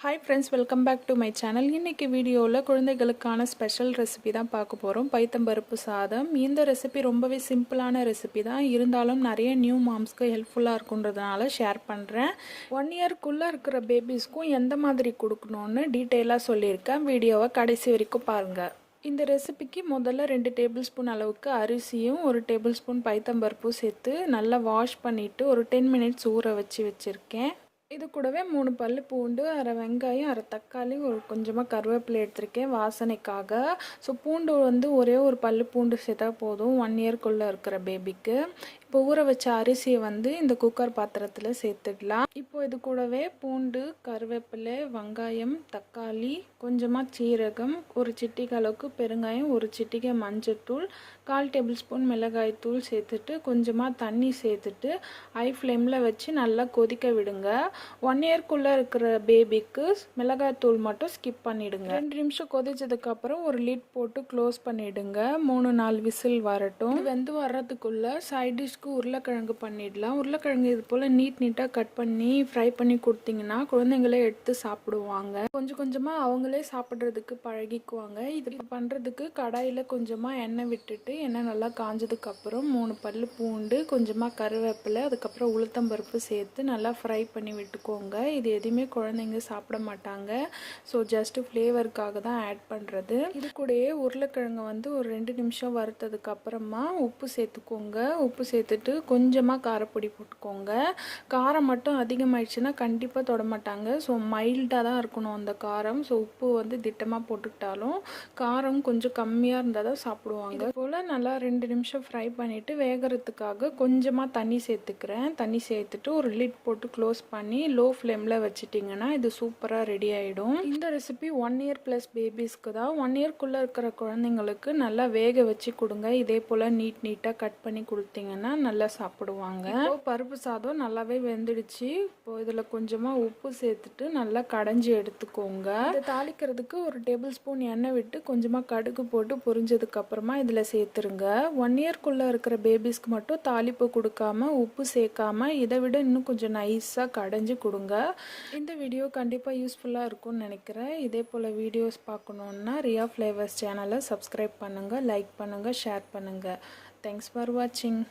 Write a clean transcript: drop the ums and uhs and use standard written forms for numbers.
Hi friends, welcome back to my channel. இன்னைக்கு வீடியோல குழந்தைகளுக்கான ஸ்பெஷல் ரெசிபி தான் பார்க்க போறோம். பைத்தம்பருப்பு சாதம். இந்த ரெசிபி ரொம்பவே சிம்பிளான ரெசிபி தான். இருந்தாலும் நிறைய நியூ மாம்ஸ்க்கு ஹெல்ப்ஃபுல்லா இருக்கும்ன்றதனால ஷேர் பண்றேன். 1 இயர்க்குள்ள இருக்கிற பேபிஸ்க்கும் எந்த மாதிரி கொடுக்கணும்னு டீடைலா சொல்லியிருக்கேன். வீடியோவை கடைசி வரைக்கும் பாருங்க. இந்த ரெசிபிக்கு முதல்ல 2 டேபிள் ஸ்பூன் அளவுக்கு அரிசியும் 1 டேபிள் ஸ்பூன் பைத்தம்பருப்பும் சேர்த்து நல்லா வாஷ் பண்ணிட்டு ஒரு 10 மினிட்ஸ் ஊற வச்சிருக்கேன். இது கூடவே 3 பல்லு பூண்டு, அரை வெங்காயம், அரை தக்காளி, ஒரு கொஞ்சமாக கருவேப்பிலை எடுத்திருக்கேன் வாசனைக்காக. ஸோ பூண்டு வந்து ஒரே ஒரு பல்லு பூண்டு சேர்த்தா போதும் 1 இயர்க்குள்ளே இருக்கிற பேபிக்கு. இப்போ ஊற வச்ச அரிசியை வந்து இந்த குக்கர் பாத்திரத்தில் சேர்த்துடலாம். இப்போ இது கூடவே பூண்டு, கருவேப்பிலை, வெங்காயம், தக்காளி, கொஞ்சமாக சீரகம், ஒரு சிட்டிகை அளவுக்கு பெருங்காயம், ஒரு சிட்டிகை மஞ்சத்தூள், 1/4 டேபிள் ஸ்பூன் மிளகாய் தூள் சேர்த்துட்டு கொஞ்சமாக தண்ணி சேர்த்துட்டு ஹை ஃப்ளேமில் வச்சு நல்லா கொதிக்க விடுங்க. 1 இயர்க்குள்ளே இருக்கிற பேபிக்கு மிளகாய் தூள் மட்டும் ஸ்கிப் பண்ணிடுங்க. 2 நிமிஷம் கொதிச்சதுக்கு அப்புறம் ஒரு லிட் போட்டு க்ளோஸ் பண்ணிடுங்க. 3-4 விசில் வரட்டும். வெந்து வர்றதுக்குள்ள சைட் டிஷ்க்கு உருளைக்கிழங்கு பண்ணிடலாம். உருளைக்கிழங்கு இது போல் நீட்டாக கட் பண்ணி ஃப்ரை பண்ணி கொடுத்தீங்கன்னா குழந்தைங்களே எடுத்து சாப்பிடுவாங்க. கொஞ்சம் கொஞ்சமாக அவங்களே சாப்பிட்றதுக்கு பழகிக்குவாங்க. இது பண்ணுறதுக்கு கடாயில் கொஞ்சமாக எண்ணெய் விட்டுட்டு எண்ணெய் நல்லா காஞ்சதுக்கு அப்புறம் 3 பல்லு பூண்டு, கொஞ்சமாக கருவேப்பிலை, அதுக்கப்புறம் உளுத்தம்பருப்பு சேர்த்து நல்லா ஃப்ரை பண்ணி விட்டுக்கோங்க. இது எதுவுமே குழந்தைங்க சாப்பிட மாட்டாங்க. ஸோ ஜஸ்ட் ஃப்ளேவருக்காக தான் ஆட் பண்ணுறது. இது கூடயே உருளைக்கிழங்கு வந்து ஒரு 2 நிமிஷம் வறுத்ததுக்கு அப்புறமா உப்பு சேர்த்துக்கோங்க. உப்பு சேர்த்துட்டு கொஞ்சமாக காரப்பொடி போட்டுக்கோங்க. காரம் மட்டும் அதிகமாகிடுச்சுன்னா கண்டிப்பாக தொட மாட்டாங்க. ஸோ மைல்டாக தான் இருக்கணும் அந்த காரம். ஸோ உப்பு வந்து திட்டமாக போட்டுக்கிட்டாலும் காரம் கொஞ்சம் கம்மியாக இருந்தால் தான் சாப்பிடுவாங்க. இது போல் நல்லா 2 நிமிஷம் ஃப்ரை பண்ணிவிட்டு வேகிறதுக்காக கொஞ்சமாக தண்ணி சேர்த்துக்கிறேன். தண்ணி சேர்த்துட்டு ஒரு லிட் போட்டு க்ளோஸ் பண்ணி லோ ஃப்ளேமில் வச்சுட்டிங்கன்னா இது சூப்பராக ரெடி ஆகிடும். இந்த ரெசிபி 1 இயர் ப்ளஸ் பேபிஸ்க்கு தான். 1 இயர்க்குள்ளே இருக்கிற குழந்தைங்களுக்கு நல்லா வேக வச்சு கொடுங்க. இதே போல் நீட்டாக கட் பண்ணி கொடுத்தீங்கன்னா நல்லா சாப்பிடுவாங்க. இப்போ பருப்பு சாதம் நல்லாவே வெந்துடுச்சு. இப்போ இதில் கொஞ்சமாக உப்பு சேர்த்துட்டு நல்லா கடைஞ்சி எடுத்துக்கோங்க. இதை தாளிக்கிறதுக்கு ஒரு டேபிள் ஸ்பூன் எண்ணெய் விட்டு கொஞ்சமாக கடுகு போட்டு பொரிஞ்சதுக்கு அப்புறமா இதில் சேர்த்துருங்க. 1 இயர்க்குள்ளே இருக்கிற பேபிஸ்க்கு மட்டும் தாளிப்பு கொடுக்காம உப்பு சேர்க்காம இதை விட இன்னும் கொஞ்சம் நைஸாக கடைஞ்சி கொடுங்க. இந்த வீடியோ கண்டிப்பாக யூஸ்ஃபுல்லாக இருக்கும்னு நினைக்கிறேன். இதே போல் வீடியோஸ் பார்க்கணுன்னா ரியா ஃப்ளேவர்ஸ் சேனலை சப்ஸ்கிரைப் பண்ணுங்கள், லைக் பண்ணுங்கள், ஷேர் பண்ணுங்கள். தேங்க்ஸ் ஃபார் வாட்சிங்.